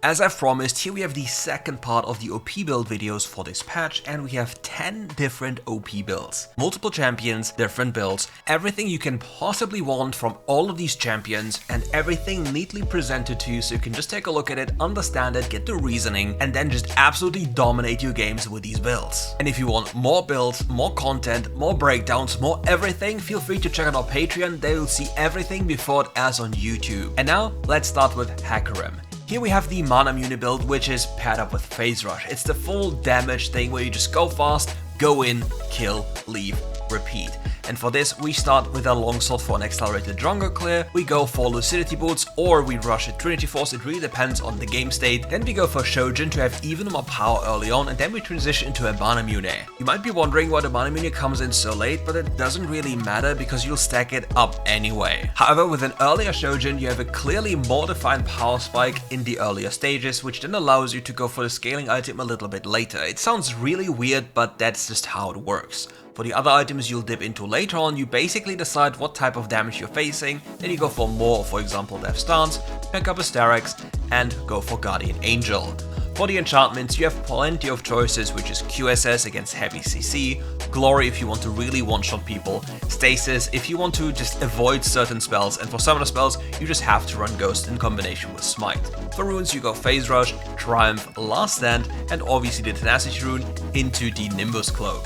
As I've promised, here we have the second part of the OP build videos for this patch, and we have 10 different OP builds. Multiple champions, different builds, everything you can possibly want from all of these champions, and everything neatly presented to you so you can just take a look at it, understand it, get the reasoning, and then just absolutely dominate your games with these builds. And if you want more builds, more content, more breakdowns, more everything, feel free to check out our Patreon. There you'll see everything before it as on YouTube. And now, let's start with Hecarim. Here we have the Manamune build, which is paired up with Phase Rush. It's the full damage thing where you just go fast, go in, kill, leave, repeat. And for this, we start with a longsword for an accelerated jungle clear, we go for lucidity boots, or we rush a Trinity Force, it really depends on the game state. Then we go for Shojin to have even more power early on, and then we transition into a Manamune. You might be wondering why the Manamune comes in so late, but it doesn't really matter because you'll stack it up anyway. However, with an earlier Shojin, you have a clearly more defined power spike in the earlier stages, which then allows you to go for the scaling item a little bit later. It sounds really weird, but that's just how it works. For the other items you'll dip into later on, you basically decide what type of damage you're facing, then you go for more, for example Death Stance, pick up a Starex, and go for Guardian Angel. For the enchantments, you have plenty of choices, which is QSS against heavy CC, Glory if you want to really one-shot people, Stasis if you want to just avoid certain spells, and for some of the spells, you just have to run Ghost in combination with Smite. For runes, you go Phase Rush, Triumph, Last Stand, and obviously the Tenacity rune into the Nimbus Cloak.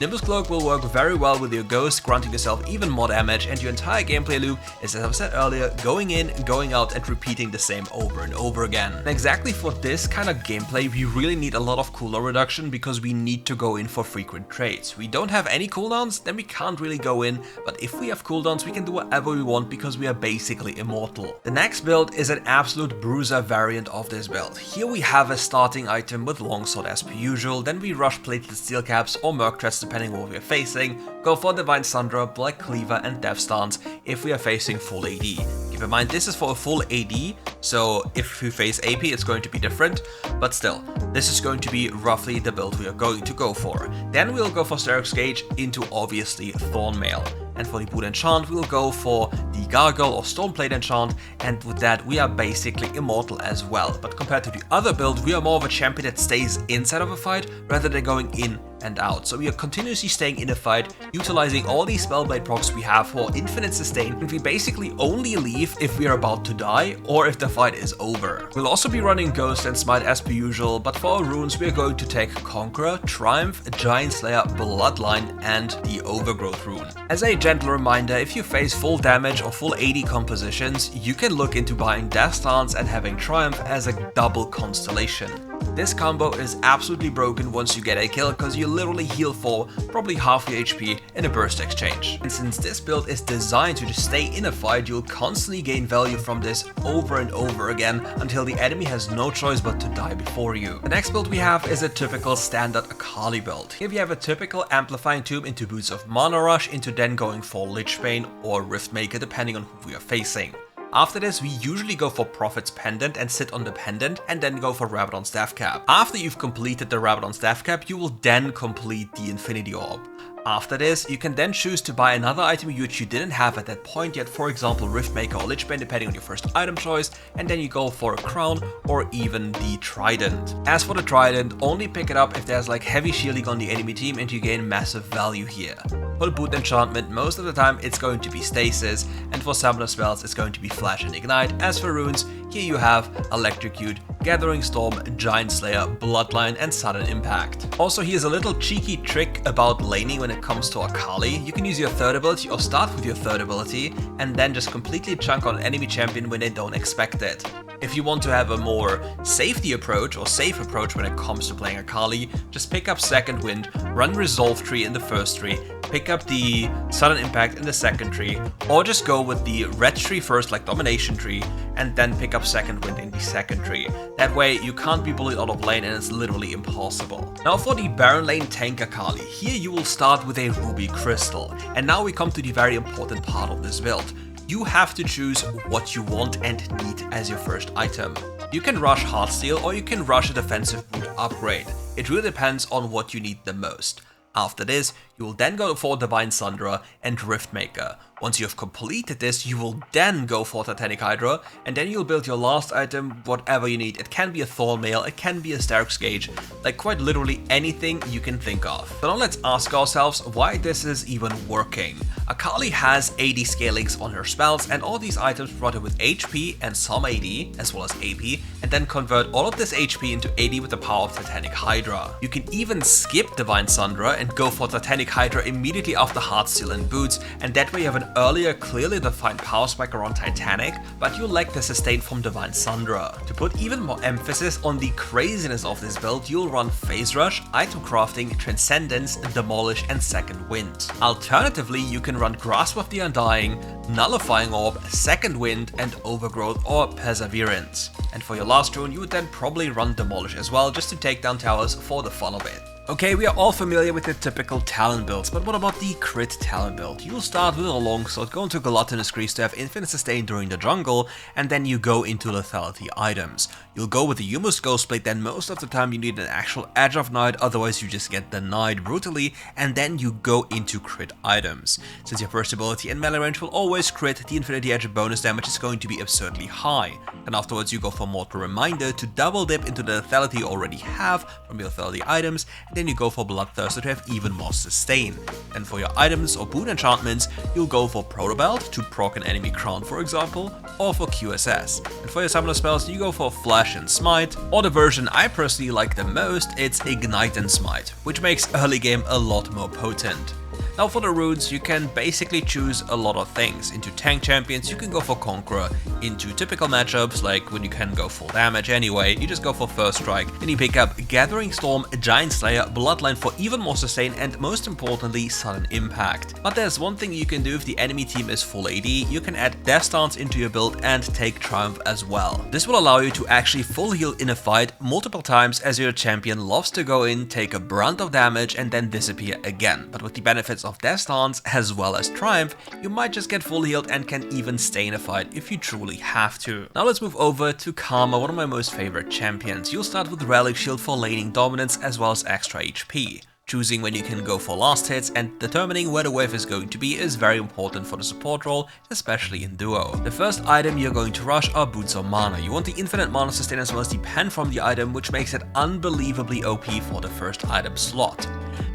Nimbus Cloak will work very well with your Ghost, granting yourself even more damage, and your entire gameplay loop is, as I've said earlier, going in, going out, and repeating the same over and over again. And exactly for this kind of gameplay, we really need a lot of cooldown reduction because we need to go in for frequent trades. We don't have any cooldowns, then we can't really go in, but if we have cooldowns, we can do whatever we want because we are basically immortal. The next build is an absolute Bruiser variant of this build. Here we have a starting item with Longsword as per usual, then we rush Plated Steel Caps or Merc Threads depending on what we are facing, go for Divine Sundra, Black Cleaver and Death Stance if we are facing full AD. Keep in mind this is for a full AD, so if we face AP it's going to be different, but still, this is going to be roughly the build we are going to go for. Then we'll go for Starex Gauge into obviously Thornmail. And for the boot enchant, we'll go for the Gargle or Stoneplate enchant, and with that we are basically immortal as well. But compared to the other build, we are more of a champion that stays inside of a fight rather than going in and out. So we are continuously staying in a fight, utilizing all these Spellblade procs we have for infinite sustain, and we basically only leave if we are about to die or if the fight is over. We'll also be running Ghost and Smite as per usual, but for our runes we are going to take Conqueror, Triumph, Giant Slayer, Bloodline, and the Overgrowth rune. As a gentle reminder, if you face full damage or full AD compositions, you can look into buying Death Stance and having Triumph as a double constellation. This combo is absolutely broken once you get a kill because you literally heal for probably half your HP in a burst exchange. And since this build is designed to just stay in a fight, you'll constantly gain value from this over and over again until the enemy has no choice but to die before you. The next build we have is a typical standard Akali build. Here we have a typical Amplifying Tomb into Boots of Mana Rush into then going for Lich Bane or Riftmaker depending on who we are facing. After this, we usually go for Prophet's Pendant and sit on the pendant, and then go for Rabadon Staff Cap. After you've completed the Rabadon Staff Cap, you will then complete the Infinity Orb. After this, you can then choose to buy another item which you didn't have at that point yet, for example Riftmaker or Lich Bane depending on your first item choice, and then you go for a Crown or even the Trident. As for the Trident, only pick it up if there's like heavy shielding on the enemy team and you gain massive value here. For the boot enchantment, most of the time it's going to be Stasis, and for summoner spells it's going to be Flash and Ignite. As for runes, here you have Electrocute, Gathering Storm, Giant Slayer, Bloodline and Sudden Impact. Also here's a little cheeky trick about laning when it comes to Akali. You can use your third ability or start with your third ability and then just completely chunk on enemy champion when they don't expect it. If you want to have a more safety approach or safe approach when it comes to playing Akali, just pick up Second Wind, run Resolve Tree in the first tree, pick up the Sudden Impact in the second tree, or just go with the red tree first like Domination Tree, and then pick up Second Wind in the second tree. That way you can't be bullied out of lane and it's literally impossible. Now for the Baron lane tank Akali, here you will start with a Ruby Crystal. And now we come to the very important part of this build. You have to choose what you want and need as your first item. You can rush Heartsteel or you can rush a defensive boot upgrade. It really depends on what you need the most. After this, You will then go for Divine Sunderer and Riftmaker. Once you have completed this, you will then go for Titanic Hydra, and then you'll build your last item, whatever you need. It can be a Thorn Mail, it can be a Stark's Gauge, like quite literally anything you can think of. So now let's ask ourselves why this is even working. Akali has 80 scalings on her spells, and all these items provide her with HP and some AD, as well as AP, and then convert all of this HP into AD with the power of Titanic Hydra. You can even skip Divine Sunderer and go for Titanic Hydra immediately after Heartsteel and Boots, and that way you have an earlier clearly defined power spike around Titanic, but you lack the sustain from Divine Sunderer. To put even more emphasis on the craziness of this build, you'll run Phase Rush, Item Crafting, Transcendence, Demolish, and Second Wind. Alternatively, you can run Grasp of the Undying, Nullifying Orb, Second Wind, and Overgrowth or Perseverance. And for your last rune, you would then probably run Demolish as well, just to take down towers for the fun of it. Okay, we are all familiar with the typical Talon builds, but what about the crit Talon build? You'll start with a longsword, go into Gluttonous Grease to have infinite sustain during the jungle, and then you go into lethality items. You'll go with the Humus Ghostblade, then most of the time you need an actual Edge of Night, otherwise you just get denied brutally, and then you go into crit items. Since your first ability in melee range will always crit, the Infinity Edge bonus damage is going to be absurdly high. And afterwards you go for Mortal Reminder to double dip into the lethality you already have from your lethality items, and then you go for Bloodthirster to have even more sustain. And for your items or boon enchantments, you'll go for Protobelt to proc an enemy crown, for example, or for QSS. And for your summoner spells, you go for Flash and Smite, or the version I personally like the most, it's Ignite and Smite, which makes early game a lot more potent. Now for the runes, you can basically choose a lot of things. Into tank champions, you can go for Conqueror. Into typical matchups, like when you can go full damage anyway, you just go for First Strike. Then you pick up Gathering Storm, Giant Slayer, Bloodline for even more sustain, and most importantly, Sudden Impact. But there's one thing you can do if the enemy team is full AD, you can add Death Stance into your build and take Triumph as well. This will allow you to actually full heal in a fight multiple times, as your champion loves to go in, take a brunt of damage, and then disappear again. But with the benefits of Death Stance as well as Triumph, you might just get full healed and can even stay in a fight if you truly have to. Now let's move over to Karma, one of my most favorite champions. You'll start with Relic Shield for laning dominance as well as extra HP. Choosing when you can go for last hits and determining where the wave is going to be is very important for the support role, especially in duo. The first item you're going to rush are Boots of Mana. You want the infinite mana sustain as well as the pen from the item, which makes it unbelievably OP for the first item slot.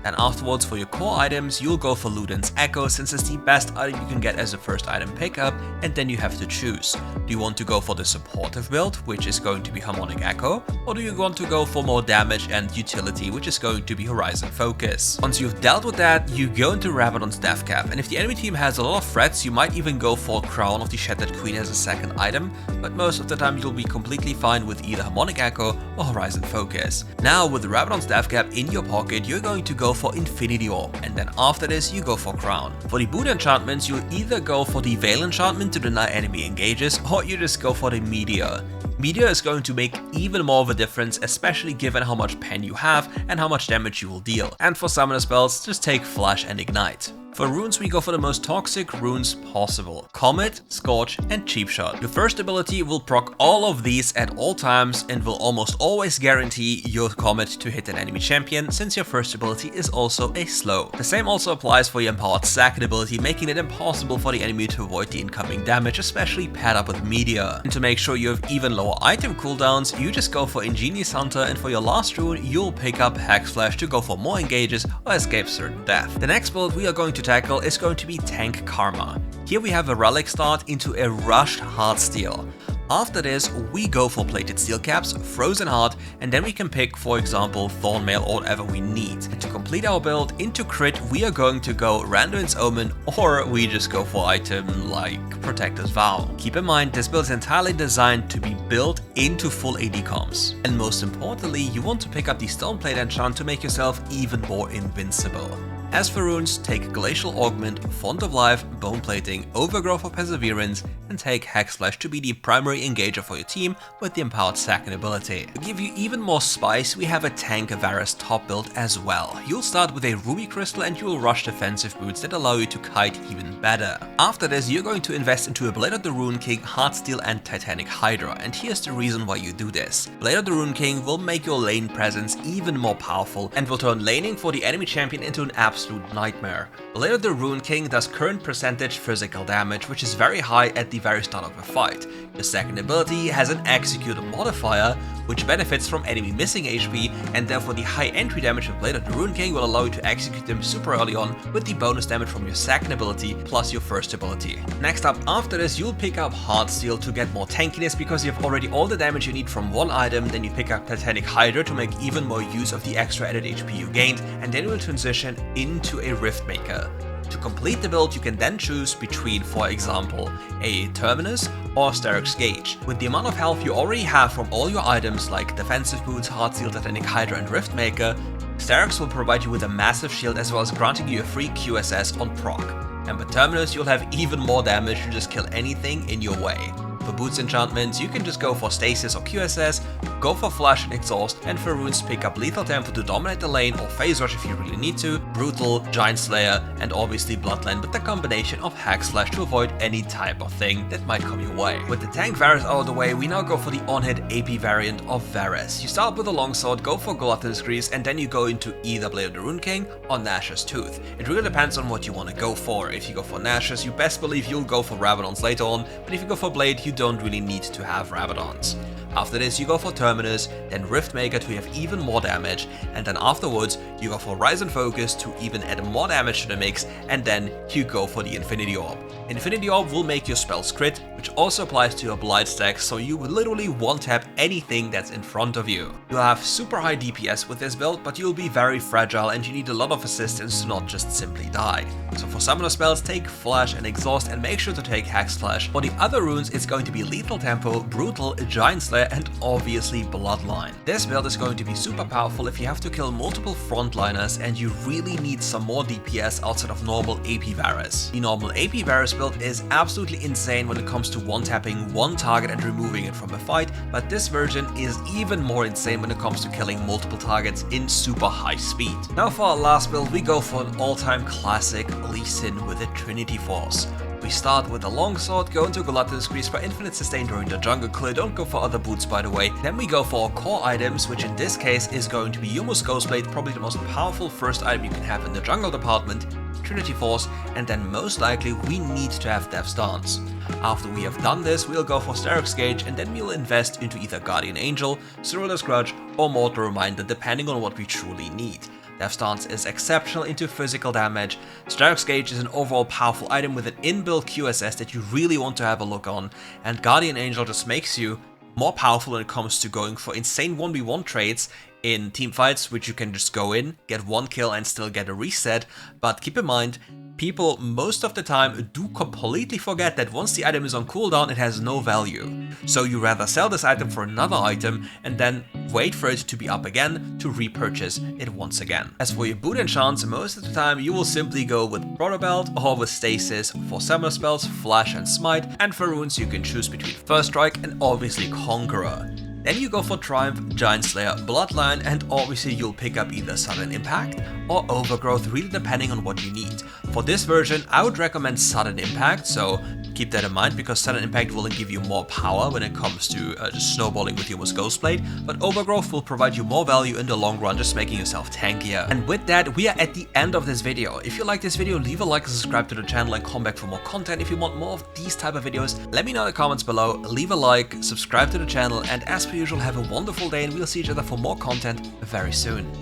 Then afterwards, for your core items, you'll go for Luden's Echo, since it's the best item you can get as a first item pickup, and then you have to choose. Do you want to go for the supportive build, which is going to be Harmonic Echo, or do you want to go for more damage and utility, which is going to be Horizon Focus? Once you've dealt with that, you go into Rabadon's Death Cap, and if the enemy team has a lot of threats, you might even go for Crown of the Shattered Queen as a second item, but most of the time you'll be completely fine with either Harmonic Echo or Horizon Focus. Now with Rabadon's Death Cap in your pocket, you're going to go for Infinity Orb, and then after this you go for Crown. For the boon enchantments, you'll either go for the Veil enchantment to deny enemy engages, or you just go for the Meteor. Meteor is going to make even more of a difference, especially given how much pen you have and how much damage you will deal. And for summoner spells, just take Flash and Ignite. For runes, we go for the most toxic runes possible: Comet, Scorch, and Cheap Shot. Your first ability will proc all of these at all times and will almost always guarantee your Comet to hit an enemy champion, since your first ability is also a slow. The same also applies for your Empowered Second ability, making it impossible for the enemy to avoid the incoming damage, especially paired up with Meteor. And to make sure you have even lower item cooldowns, you just go for Ingenious Hunter, and for your last rune, you'll pick up Hex Flash to go for more engages or escape certain death. The next build we are going to tackle is going to be Tank Karma. Here we have a Relic start into a rushed Heartsteel. After this, we go for Plated Steel Caps, Frozen Heart, and then we can pick, for example, Thorn Mail or whatever we need. And to complete our build, into crit, we are going to go Randuin's Omen, or we just go for item like Protector's Vow. Keep in mind, this build is entirely designed to be built into full AD comps. And most importantly, you want to pick up the Stoneplate enchant to make yourself even more invincible. As for runes, take Glacial Augment, Font of Life, Bone Plating, Overgrowth for Perseverance, and take Hex Flash to be the primary engager for your team with the Empowered Second ability. To give you even more spice, we have a Tank Varus top build as well. You'll start with a Ruby Crystal and you'll rush defensive boots that allow you to kite even better. After this, you're going to invest into a Blade of the Rune King, Heartsteel, and Titanic Hydra, and here's the reason why you do this. Blade of the Rune King will make your lane presence even more powerful and will turn laning for the enemy champion into an absolute absolute nightmare. Blade of the Rune King does current percentage physical damage, which is very high at the very start of a fight. Your second ability has an execute modifier, which benefits from enemy missing HP, and therefore the high entry damage of Blade of the Rune King will allow you to execute them super early on with the bonus damage from your second ability plus your first ability. Next up after this, you'll pick up Heartsteel to get more tankiness because you have already all the damage you need from one item. Then you pick up Titanic Hydra to make even more use of the extra added HP you gained, and then you will transition into a Riftmaker. To complete the build, you can then choose between, for example, a Terminus or Steric's Gauge. With the amount of health you already have from all your items like Defensive Boots, Heartsteel, Titanic Hydra and Riftmaker, Steric's will provide you with a massive shield as well as granting you a free QSS on proc. And with Terminus, you'll have even more damage to just kill anything in your way. For Boots enchantments, you can just go for Stasis or QSS, go for Flash and Exhaust, and for runes pick up Lethal Tempo to dominate the lane or Phase Rush if you really need to, Brutal, Giant Slayer, and obviously Bloodline with the combination of Hack Slash to avoid any type of thing that might come your way. With the tank Varus out of the way, we now go for the on-hit AP variant of Varus. You start with a longsword, go for Glutton's Grease, and then you go into either Blade of the Rune King or Nash's Tooth. It really depends on what you want to go for. If you go for Nash's, you best believe you'll go for Rabadons later on, but if you go for Blade, you don't really need to have Rabadons. After this, you go for Terminus, then Riftmaker to have even more damage, and then afterwards, you go for Rise and Focus to even add more damage to the mix, and then you go for the Infinity Orb. Infinity Orb will make your spells crit, which also applies to your Blight stack, so you will literally one-tap anything that's in front of you. You'll have super high DPS with this build, but you'll be very fragile and you need a lot of assistance to not just simply die. So for summoner spells, take Flash and Exhaust and make sure to take Hack Slash. For the other runes, it's going to be Lethal Tempo, Brutal, Giant Slayer, and obviously Bloodline. This build is going to be super powerful if you have to kill multiple frontliners and you really need some more DPS outside of normal AP Varus. The normal AP Varus build is absolutely insane when it comes to one-tapping one target and removing it from a fight, but this version is even more insane when it comes to killing multiple targets in super high speed. Now for our last build, we go for an all-time classic Lee Sin with a Trinity Force. We start with a longsword, go into Glutton's Grease for infinite sustain during the jungle clear, don't go for other boots by the way. Then we go for our core items, which in this case is going to be Yumo's Ghostblade, probably the most powerful first item you can have in the jungle department, Trinity Force, and then most likely we need to have Death's Dance. After we have done this, we'll go for Steric's Gauge and then we'll invest into either Guardian Angel, Cyril's Grudge, or Mortal Reminder depending on what we truly need. Death's Dance is exceptional into physical damage, Steric's Gauge is an overall powerful item with an inbuilt QSS that you really want to have a look on, and Guardian Angel just makes you more powerful when it comes to going for insane 1v1 trades in teamfights, which you can just go in, get one kill and still get a reset, but keep in mind, people most of the time do completely forget that once the item is on cooldown, it has no value. So you rather sell this item for another item and then wait for it to be up again to repurchase it once again. As for your boot enchants, most of the time you will simply go with Brother Belt or with Stasis. For summoner spells, Flash and Smite, and for runes you can choose between First Strike and obviously Conqueror. Then you go for Triumph, Giant Slayer, Bloodline, and obviously you'll pick up either Sudden Impact or Overgrowth, really depending on what you need. For this version, I would recommend Sudden Impact, so keep that in mind because Sudden Impact will give you more power when it comes to just snowballing with Yumo's Ghostblade, but Overgrowth will provide you more value in the long run, just making yourself tankier. And with that, we are at the end of this video. If you like this video, leave a like and subscribe to the channel and come back for more content. If you want more of these type of videos, let me know in the comments below, leave a like, subscribe to the channel, and as per usual, have a wonderful day and we'll see each other for more content very soon.